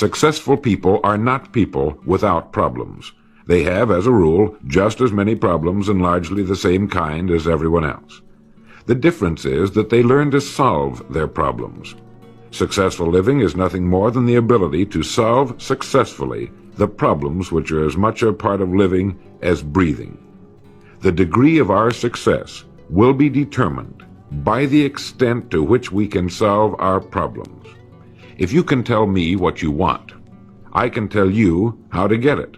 Successful people are not people without problems. They have, as a rule, just as many problems and largely the same kind as everyone else. The difference is that they learn to solve their problems. Successful living is nothing more than the ability to solve successfully the problems which are as much a part of living as breathing. The degree of our success will be determined by the extent to which we can solve our problems. If you can tell me what you want, I can tell you how to get it.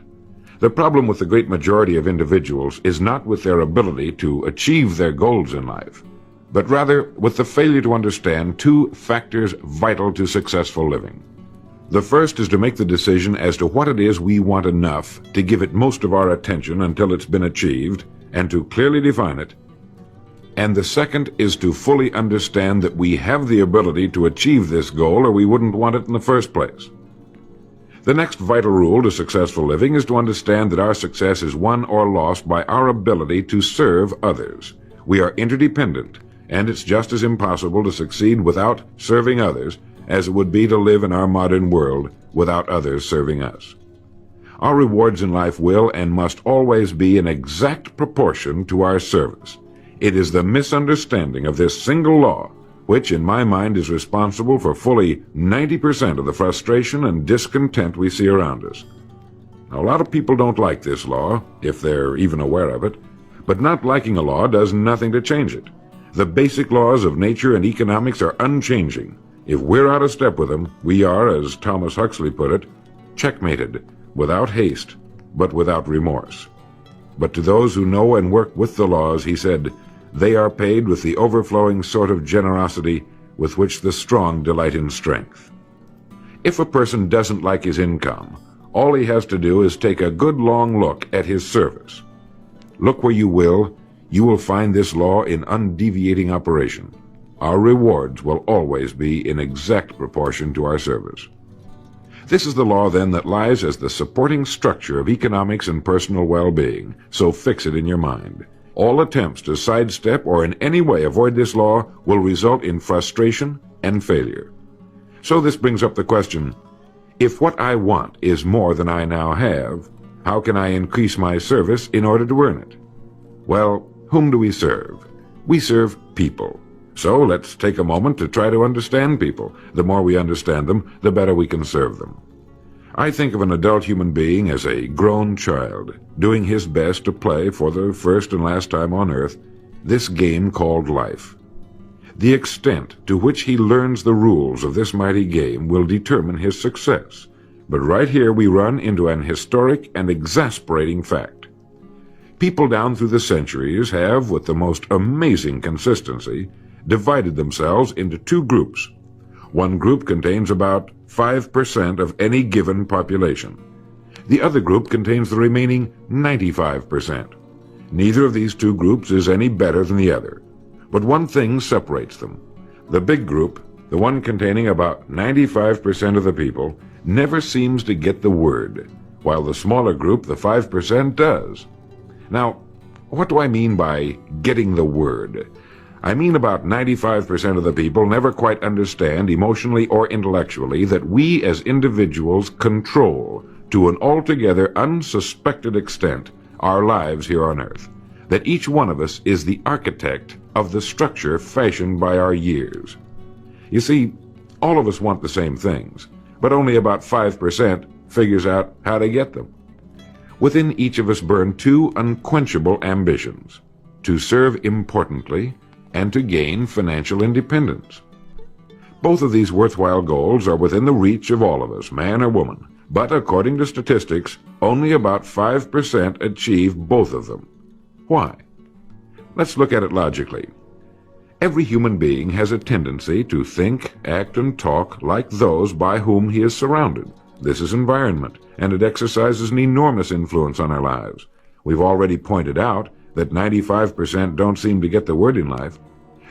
The problem with the great majority of individuals is not with their ability to achieve their goals in life, but rather with the failure to understand two factors vital to successful living. The first is to make the decision as to what it is we want enough to give it most of our attention until it's been achieved, and to clearly define it. And the second is to fully understand that we have the ability to achieve this goal, or we wouldn't want it in the first place. The next vital rule to successful living is to understand that our success is won or lost by our ability to serve others. We are interdependent, and it's just as impossible to succeed without serving others as it would be to live in our modern world without others serving us. Our rewards in life will and must always be in exact proportion to our service. It is the misunderstanding of this single law which, in my mind, is responsible for fully 90% of the frustration and discontent we see around us. Now, a lot of people don't like this law, if they're even aware of it, but not liking a law does nothing to change it. The basic laws of nature and economics are unchanging. If we're out of step with them, we are, as Thomas Huxley put it, checkmated, without haste, but without remorse. But to those who know and work with the laws, he said, they are paid with the overflowing sort of generosity with which the strong delight in strength. If a person doesn't like his income, all he has to do is take a good long look at his service. Look where you will find this law in undeviating operation. Our rewards will always be in exact proportion to our service. This is the law, then, that lies as the supporting structure of economics and personal well-being, so fix it in your mind. All attempts to sidestep or in any way avoid this law will result in frustration and failure. So this brings up the question, if what I want is more than I now have, how can I increase my service in order to earn it? Well, whom do we serve? We serve people. So let's take a moment to try to understand people. The more we understand them, the better we can serve them. I think of an adult human being as a grown child, doing his best to play for the first and last time on earth this game called life. The extent to which he learns the rules of this mighty game will determine his success. But right here we run into an historic and exasperating fact. People down through the centuries have, with the most amazing consistency, divided themselves into two groups. One group contains about 5% of any given population. The other group contains the remaining 95%. Neither of these two groups is any better than the other. But one thing separates them. The big group, the one containing about 95% of the people, never seems to get the word, while the smaller group, the 5%, does. Now, what do I mean by getting the word? I mean about 95% of the people never quite understand, emotionally or intellectually, that we as individuals control, to an altogether unsuspected extent, our lives here on earth. That each one of us is the architect of the structure fashioned by our years. You see, all of us want the same things, but only about 5% figures out how to get them. Within each of us burn two unquenchable ambitions: to serve importantly and to gain financial independence. Both of these worthwhile goals are within the reach of all of us, man or woman, but according to statistics, only about 5% achieve both of them. Why? Let's look at it logically. Every human being has a tendency to think, act, and talk like those by whom he is surrounded. This is environment, and it exercises an enormous influence on our lives. We've already pointed out that 95% don't seem to get the word in life.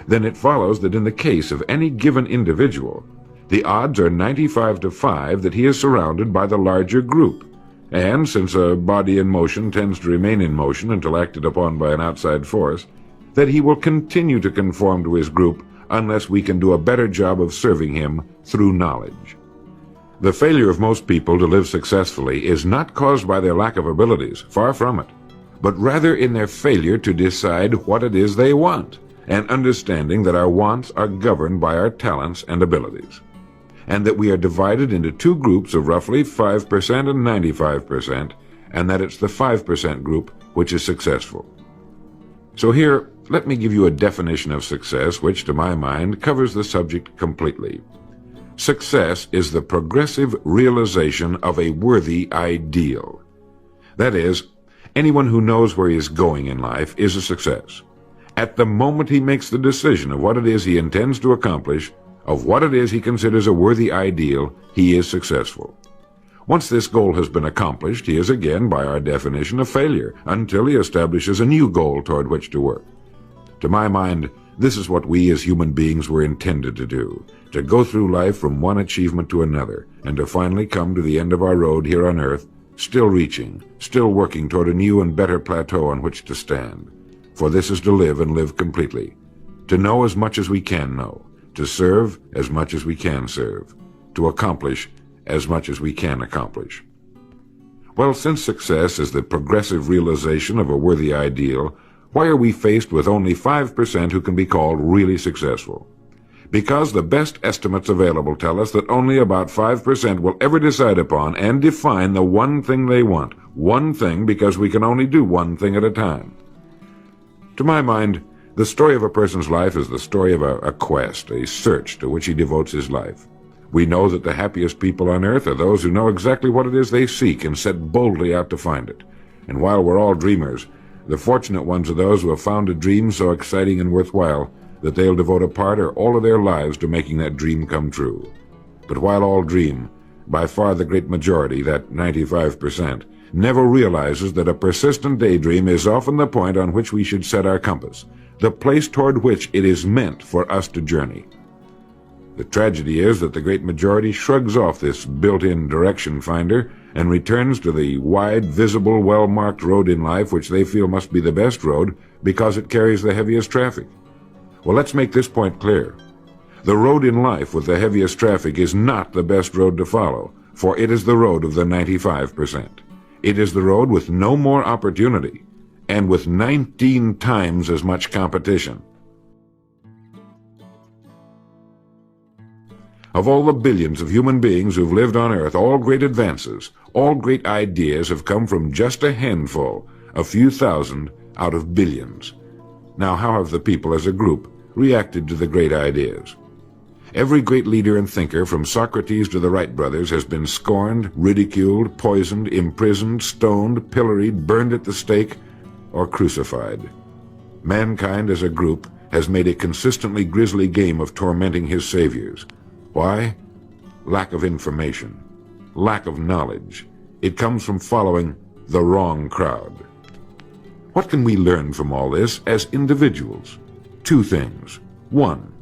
Then it follows that in the case of any given individual, the odds are 95 to 5 that he is surrounded by the larger group. And since a body in motion tends to remain in motion until acted upon by an outside force, that he will continue to conform to his group unless we can do a better job of serving him through knowledge. The failure of most people to live successfully is not caused by their lack of abilities, far from it, but rather in their failure to decide what it is they want, and understanding that our wants are governed by our talents and abilities, and that we are divided into two groups of roughly 5% and 95%, and that it's the 5% group which is successful. So here, let me give you a definition of success which, to my mind, covers the subject completely. Success is the progressive realization of a worthy ideal. That is, anyone who knows where he is going in life is a success. At the moment he makes the decision of what it is he intends to accomplish, of what it is he considers a worthy ideal, he is successful. Once this goal has been accomplished, he is again, by our definition, a failure, until he establishes a new goal toward which to work. To my mind, this is what we as human beings were intended to do, to go through life from one achievement to another, and to finally come to the end of our road here on earth, still reaching, still working toward a new and better plateau on which to stand. For this is to live and live completely, to know as much as we can know, to serve as much as we can serve, to accomplish as much as we can accomplish. Well, since success is the progressive realization of a worthy ideal, why are we faced with only 5% who can be called really successful? Because the best estimates available tell us that only about 5% will ever decide upon and define the one thing they want. One thing, because we can only do one thing at a time. To my mind, the story of a person's life is the story of a quest, a search to which he devotes his life. We know that the happiest people on earth are those who know exactly what it is they seek and set boldly out to find it. And while we're all dreamers, the fortunate ones are those who have found a dream so exciting and worthwhile that they'll devote a part or all of their lives to making that dream come true. But while all dream, by far the great majority, that 95%, never realizes that a persistent daydream is often the point on which we should set our compass, the place toward which it is meant for us to journey. The tragedy is that the great majority shrugs off this built-in direction finder and returns to the wide, visible, well-marked road in life which they feel must be the best road because it carries the heaviest traffic. Well, let's make this point clear. The road in life with the heaviest traffic is not the best road to follow, for it is the road of the 95%. It is the road with no more opportunity and with 19 times as much competition. Of all the billions of human beings who've lived on Earth, all great advances, all great ideas have come from just a handful, a few thousand out of billions. Now, how have the people as a group reacted to the great ideas? Every great leader and thinker, from Socrates to the Wright brothers, has been scorned, ridiculed, poisoned, imprisoned, stoned, pilloried, burned at the stake, or crucified. Mankind as a group has made a consistently grisly game of tormenting his saviors. Why? Lack of information, lack of knowledge. It comes from following the wrong crowd. What can we learn from all this as individuals? Two things. One,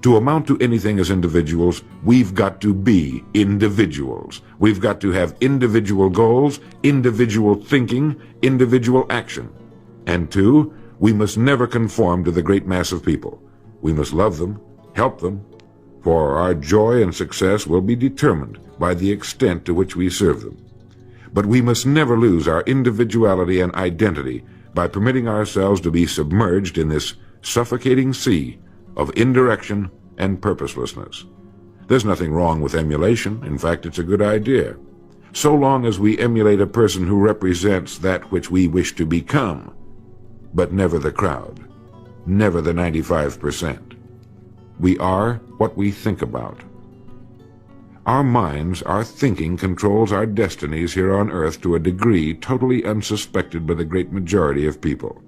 to amount to anything as individuals, we've got to be individuals. We've got to have individual goals, individual thinking, individual action. And two, we must never conform to the great mass of people. We must love them, help them, for our joy and success will be determined by the extent to which we serve them. But we must never lose our individuality and identity by permitting ourselves to be submerged in this suffocating sea of indirection and purposelessness. There's nothing wrong with emulation. In fact, it's a good idea, so long as we emulate a person who represents that which we wish to become, but never the crowd, never the 95%. We are what we think about. Our minds, our thinking, controls our destinies here on earth to a degree totally unsuspected by the great majority of people.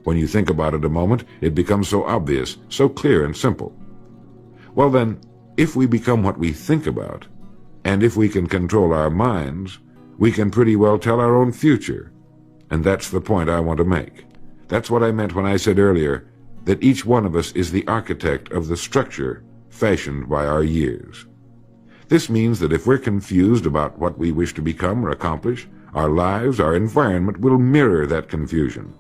When you think about it a moment, it becomes so obvious, so clear and simple. Well then, if we become what we think about, and if we can control our minds, we can pretty well tell our own future. And that's the point I want to make. That's what I meant when I said earlier that each one of us is the architect of the structure fashioned by our years. This means that if we're confused about what we wish to become or accomplish, our lives, our environment will mirror that confusion.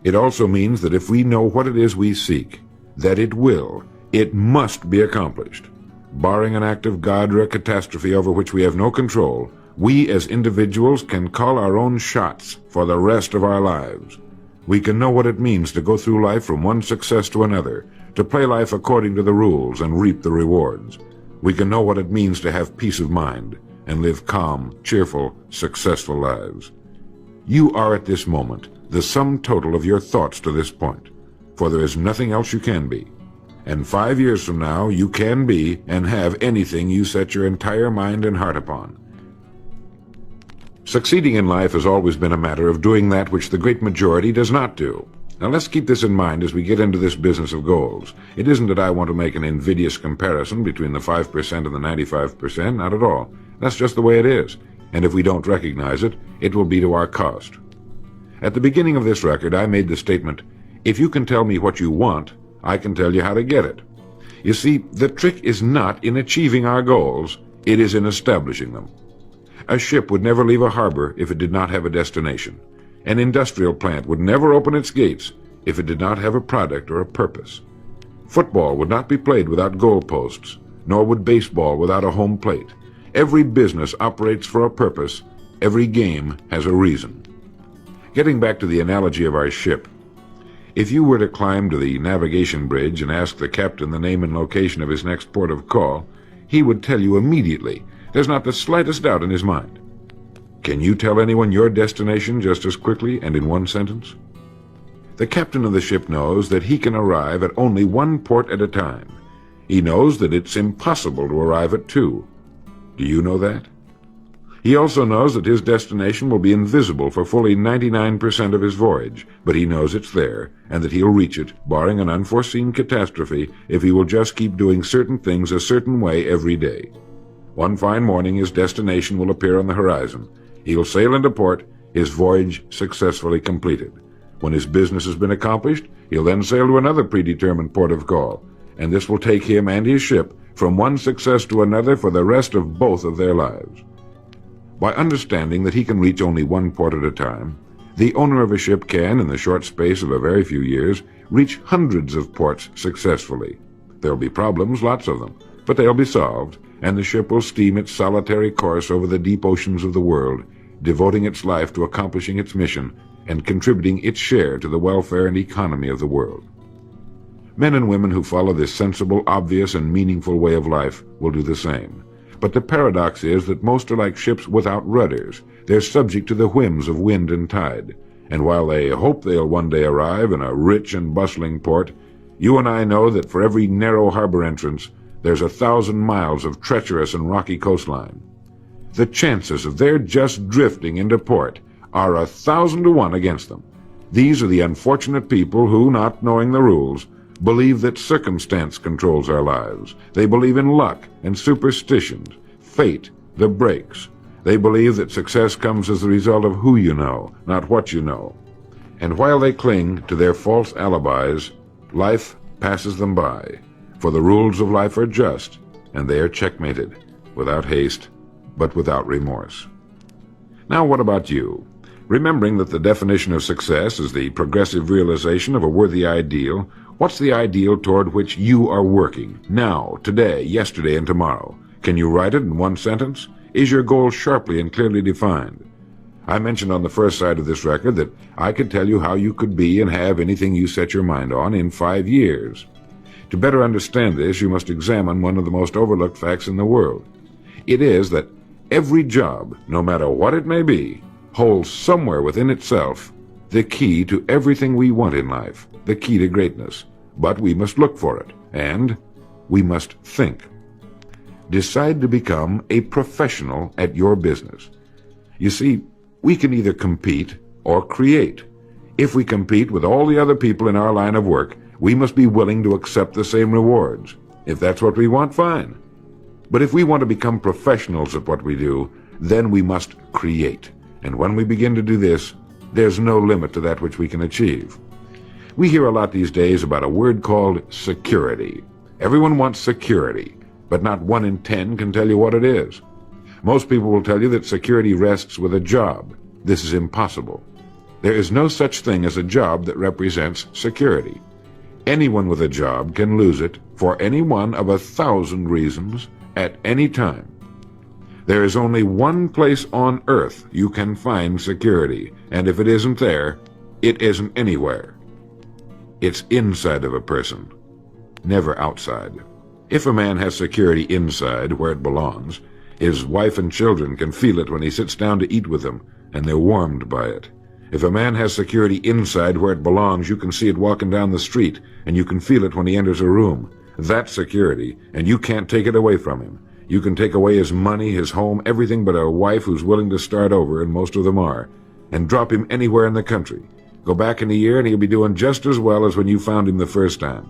It also means that if we know what it is we seek, that it must be accomplished. barring an act of God or a catastrophe over which we have no control, we as individuals can call our own shots for the rest of our lives. We can know what it means to go through life from one success to another, to play life according to the rules and reap the rewards. We can know what it means to have peace of mind and live calm, cheerful, successful lives. You are at this moment the sum total of your thoughts to this point, for there is nothing else you can be. And 5 years from now, you can be and have anything you set your entire mind and heart upon. Succeeding in life has always been a matter of doing that which the great majority does not do. Now let's keep this in mind as we get into this business of goals. It isn't that I want to make an invidious comparison between the 5% and the 95%, not at all. That's just the way it is. And if we don't recognize it, it will be to our cost. At the beginning of this record, I made the statement, if you can tell me what you want, I can tell you how to get it. You see, the trick is not in achieving our goals, it is in establishing them. A ship would never leave a harbor if it did not have a destination. An industrial plant would never open its gates if it did not have a product or a purpose. Football would not be played without goalposts, nor would baseball without a home plate. Every business operates for a purpose. Every game has a reason. Getting back to the analogy of our ship, if you were to climb to the navigation bridge and ask the captain the name and location of his next port of call, he would tell you immediately. There's not the slightest doubt in his mind. Can you tell anyone your destination just as quickly and in one sentence? The captain of the ship knows that he can arrive at only one port at a time. He knows that it's impossible to arrive at two. Do you know that? He also knows that his destination will be invisible for fully 99% of his voyage, but he knows it's there, and that he'll reach it, barring an unforeseen catastrophe, if he will just keep doing certain things a certain way every day. One fine morning his destination will appear on the horizon. He'll sail into port, his voyage successfully completed. When his business has been accomplished, he'll then sail to another predetermined port of call, and this will take him and his ship from one success to another for the rest of both of their lives. By understanding that he can reach only one port at a time, the owner of a ship can, in the short space of a very few years, reach hundreds of ports successfully. There'll be problems, lots of them, but they'll be solved, and the ship will steam its solitary course over the deep oceans of the world, devoting its life to accomplishing its mission and contributing its share to the welfare and economy of the world. Men and women who follow this sensible, obvious, and meaningful way of life will do the same. But the paradox is that most are like ships without rudders. They're subject to the whims of wind and tide. And while they hope they'll one day arrive in a rich and bustling port, you and I know that for every narrow harbor entrance, there's 1,000 miles of treacherous and rocky coastline. The chances of their just drifting into port are 1,000 to 1 against them. These are the unfortunate people who, not knowing the rules, believe that circumstance controls our lives. They believe in luck and superstitions, fate, the breaks. They believe that success comes as the result of who you know, not what you know. And while they cling to their false alibis, life passes them by. For the rules of life are just, and they are checkmated, without haste, but without remorse. Now what about you? Remembering that the definition of success is the progressive realization of a worthy ideal, what's the ideal toward which you are working, now, today, yesterday, and tomorrow? Can you write it in one sentence? Is your goal sharply and clearly defined? I mentioned on the first side of this record that I could tell you how you could be and have anything you set your mind on in 5 years. To better understand this, you must examine one of the most overlooked facts in the world. It is that every job, no matter what it may be, holds somewhere within itself the key to everything we want in life, the key to greatness. But we must look for it, and we must think. Decide to become a professional at your business. You see, we can either compete or create. If we compete with all the other people in our line of work, we must be willing to accept the same rewards. If that's what we want, fine. But if we want to become professionals at what we do, then we must create. And when we begin to do this, there's no limit to that which we can achieve. We hear a lot these days about a word called security. Everyone wants security, but not 1 in 10 can tell you what it is. Most people will tell you that security rests with a job. This is impossible. There is no such thing as a job that represents security. Anyone with a job can lose it for any one of 1,000 reasons at any time. There is only one place on earth you can find security, and if it isn't there, it isn't anywhere. It's inside of a person, never outside. If a man has security inside, where it belongs, his wife and children can feel it when he sits down to eat with them, and they're warmed by it. If a man has security inside where it belongs, you can see it walking down the street, and you can feel it when he enters a room. That's security, and you can't take it away from him. You can take away his money, his home, everything but a wife who's willing to start over, and most of them are, and drop him anywhere in the country. Go back in a year, and he'll be doing just as well as when you found him the first time.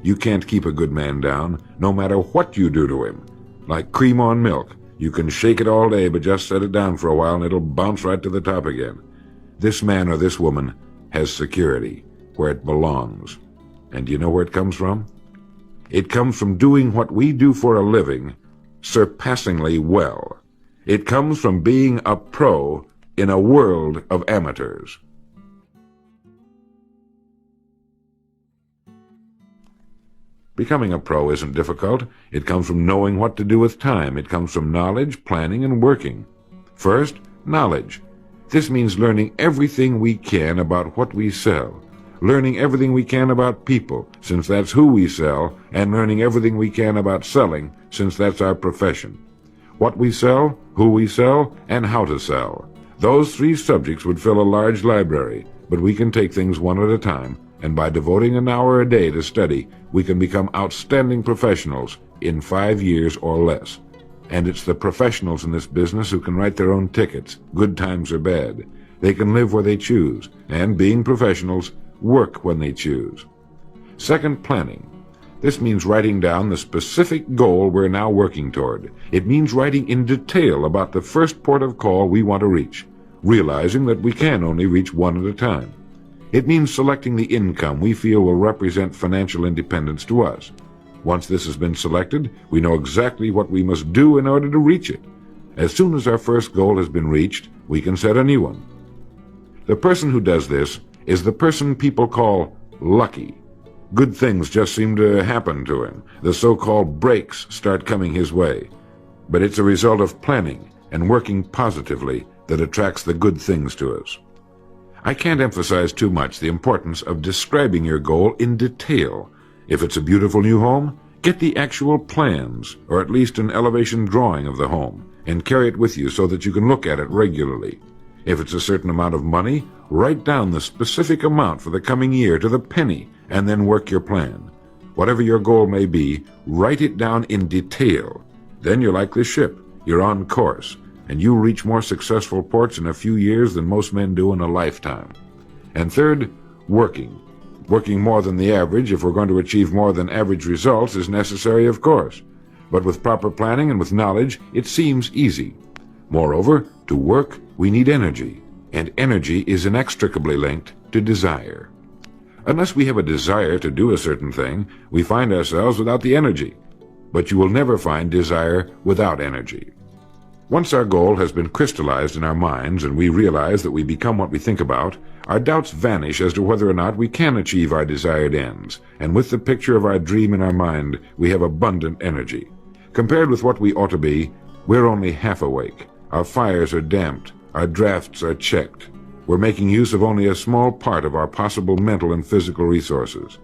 You can't keep a good man down, no matter what you do to him. Like cream on milk. You can shake it all day, but just set it down for a while, and it'll bounce right to the top again. This man or this woman has security where it belongs. And do you know where it comes from? It comes from doing what we do for a living surpassingly well. It comes from being a pro in a world of amateurs. Becoming a pro isn't difficult. It comes from knowing what to do with time. It comes from knowledge, planning, and working. First, knowledge. This means learning everything we can about what we sell, learning everything we can about people, since that's who we sell, and learning everything we can about selling, since that's our profession. What we sell, who we sell, and how to sell. Those 3 subjects would fill a large library, but we can take things one at a time, and by devoting an hour a day to study, we can become outstanding professionals in 5 years or less. And it's the professionals in this business who can write their own tickets, good times or bad. They can live where they choose, and being professionals, work when they choose. Second, planning. This means writing down the specific goal we're now working toward. It means writing in detail about the first port of call we want to reach, realizing that we can only reach one at a time. It means selecting the income we feel will represent financial independence to us. Once this has been selected, we know exactly what we must do in order to reach it. As soon as our first goal has been reached, we can set a new one. The person who does this is the person people call lucky. Good things just seem to happen to him. The so-called breaks start coming his way. But it's a result of planning and working positively that attracts the good things to us. I can't emphasize too much the importance of describing your goal in detail. If it's a beautiful new home, get the actual plans, or at least an elevation drawing of the home, and carry it with you so that you can look at it regularly. If it's a certain amount of money, write down the specific amount for the coming year to the penny, and then work your plan. Whatever your goal may be, write it down in detail. Then you're like this ship. You're on course, and you reach more successful ports in a few years than most men do in a lifetime. And third, working. Working more than the average, if we're going to achieve more than average results, is necessary, of course. But with proper planning and with knowledge, it seems easy. Moreover, to work, we need energy, and energy is inextricably linked to desire. Unless we have a desire to do a certain thing, we find ourselves without the energy. But you will never find desire without energy. Once our goal has been crystallized in our minds and we realize that we become what we think about, our doubts vanish as to whether or not we can achieve our desired ends, and with the picture of our dream in our mind, we have abundant energy. Compared with what we ought to be, we're only half awake. Our fires are damped, our drafts are checked. We're making use of only a small part of our possible mental and physical resources.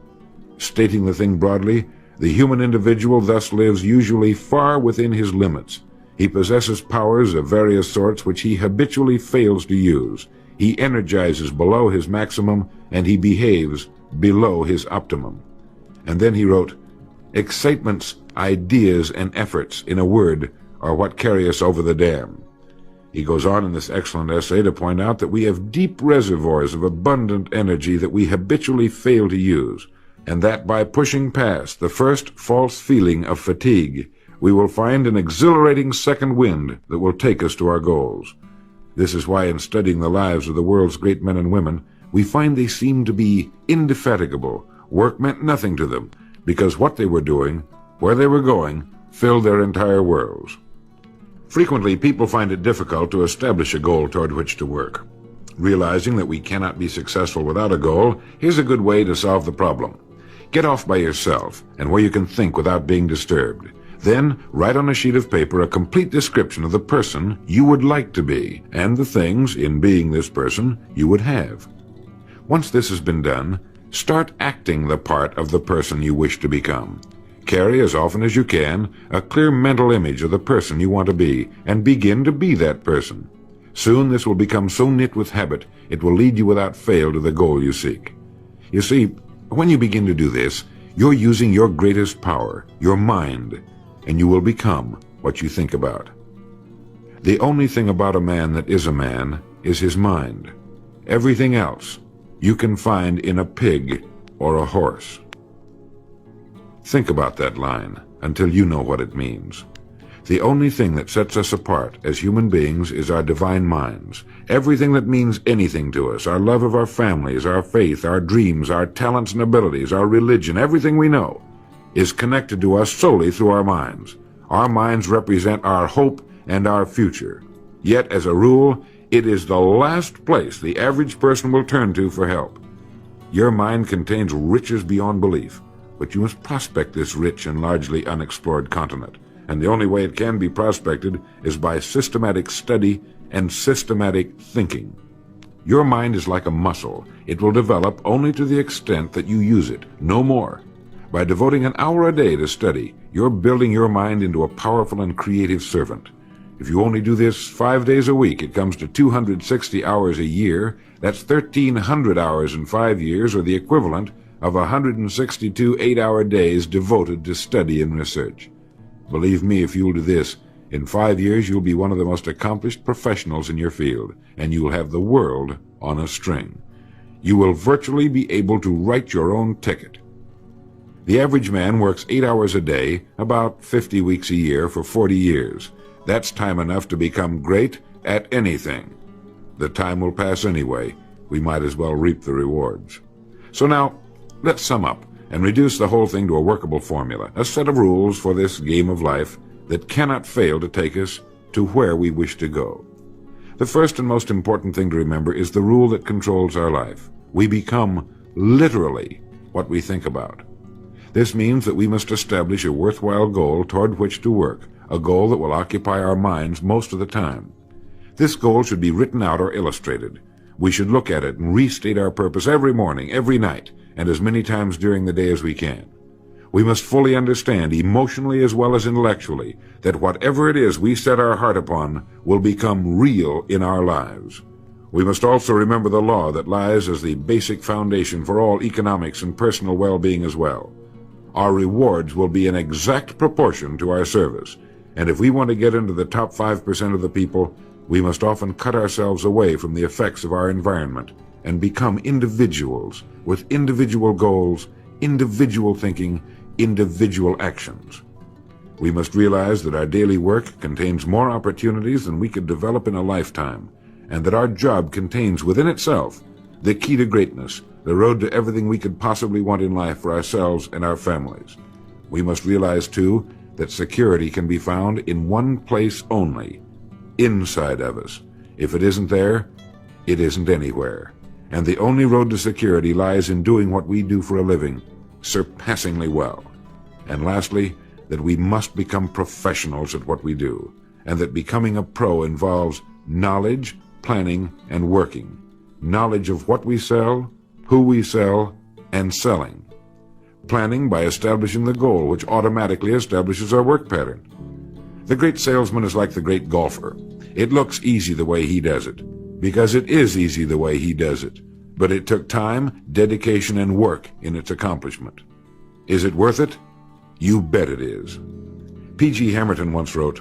Stating the thing broadly, the human individual thus lives usually far within his limits. He possesses powers of various sorts which he habitually fails to use. He energizes below his maximum, and he behaves below his optimum. And then he wrote, excitements, ideas, and efforts, in a word, are what carry us over the dam. He goes on in this excellent essay to point out that we have deep reservoirs of abundant energy that we habitually fail to use, and that by pushing past the first false feeling of fatigue, we will find an exhilarating second wind that will take us to our goals. This is why in studying the lives of the world's great men and women, we find they seem to be indefatigable. Work meant nothing to them, because what they were doing, where they were going, filled their entire worlds. Frequently, people find it difficult to establish a goal toward which to work. Realizing that we cannot be successful without a goal, here's a good way to solve the problem. Get off by yourself and where you can think without being disturbed. Then write on a sheet of paper a complete description of the person you would like to be and the things, in being this person, you would have. Once this has been done, start acting the part of the person you wish to become. Carry as often as you can a clear mental image of the person you want to be and begin to be that person. Soon this will become so knit with habit it will lead you without fail to the goal you seek. You see, when you begin to do this, you're using your greatest power, your mind, and you will become what you think about. The only thing about a man that is a man is his mind. Everything else you can find in a pig or a horse. Think about that line until you know what it means. The only thing that sets us apart as human beings is our divine minds. Everything that means anything to us, our love of our families, our faith, our dreams, our talents and abilities, our religion, everything we know, is connected to us solely through our minds. Our minds represent our hope and our future. Yet, as a rule, it is the last place the average person will turn to for help. Your mind contains riches beyond belief, but you must prospect this rich and largely unexplored continent. And the only way it can be prospected is by systematic study and systematic thinking. Your mind is like a muscle. It will develop only to the extent that you use it, no more. By devoting an hour a day to study, you're building your mind into a powerful and creative servant. If you only do this 5 days a week, it comes to 260 hours a year. That's 1,300 hours in 5 years, or the equivalent of 162 8-hour days devoted to study and research. Believe me, if you'll do this, in 5 years you'll be one of the most accomplished professionals in your field, and you'll have the world on a string. You will virtually be able to write your own ticket. The average man works 8 hours a day, about 50 weeks a year, for 40 years. That's time enough to become great at anything. The time will pass anyway. We might as well reap the rewards. So now, let's sum up and reduce the whole thing to a workable formula, a set of rules for this game of life that cannot fail to take us to where we wish to go. The first and most important thing to remember is the rule that controls our life. We become literally what we think about. This means that we must establish a worthwhile goal toward which to work, a goal that will occupy our minds most of the time. This goal should be written out or illustrated. We should look at it and restate our purpose every morning, every night, and as many times during the day as we can. We must fully understand, emotionally as well as intellectually, that whatever it is we set our heart upon will become real in our lives. We must also remember the law that lies as the basic foundation for all economics and personal well-being as well. Our rewards will be in exact proportion to our service, and if we want to get into the top 5% of the people, we must often cut ourselves away from the effects of our environment and become individuals with individual goals, individual thinking, individual actions. We must realize that our daily work contains more opportunities than we could develop in a lifetime, and that our job contains within itself the key to greatness, the road to everything we could possibly want in life for ourselves and our families. We must realize, too, that security can be found in one place only, inside of us. If it isn't there, it isn't anywhere. And the only road to security lies in doing what we do for a living surpassingly well. And lastly, that we must become professionals at what we do, and that becoming a pro involves knowledge, planning, and working. Knowledge of what we sell, who we sell, and selling. Planning by establishing the goal, which automatically establishes our work pattern. The great salesman is like the great golfer. It looks easy the way he does it, because it is easy the way he does it. But it took time, dedication, and work in its accomplishment. Is it worth it? You bet it is. P.G. Hamilton once wrote,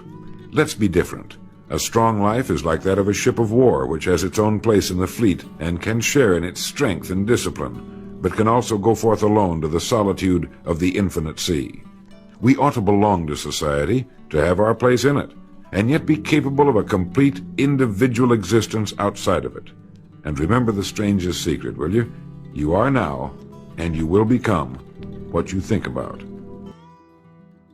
"Let's be different. A strong life is like that of a ship of war, which has its own place in the fleet and can share in its strength and discipline, but can also go forth alone to the solitude of the infinite sea. We ought to belong to society, to have our place in it, and yet be capable of a complete individual existence outside of it. And remember the strangest secret, will you? You are now, and you will become, what you think about."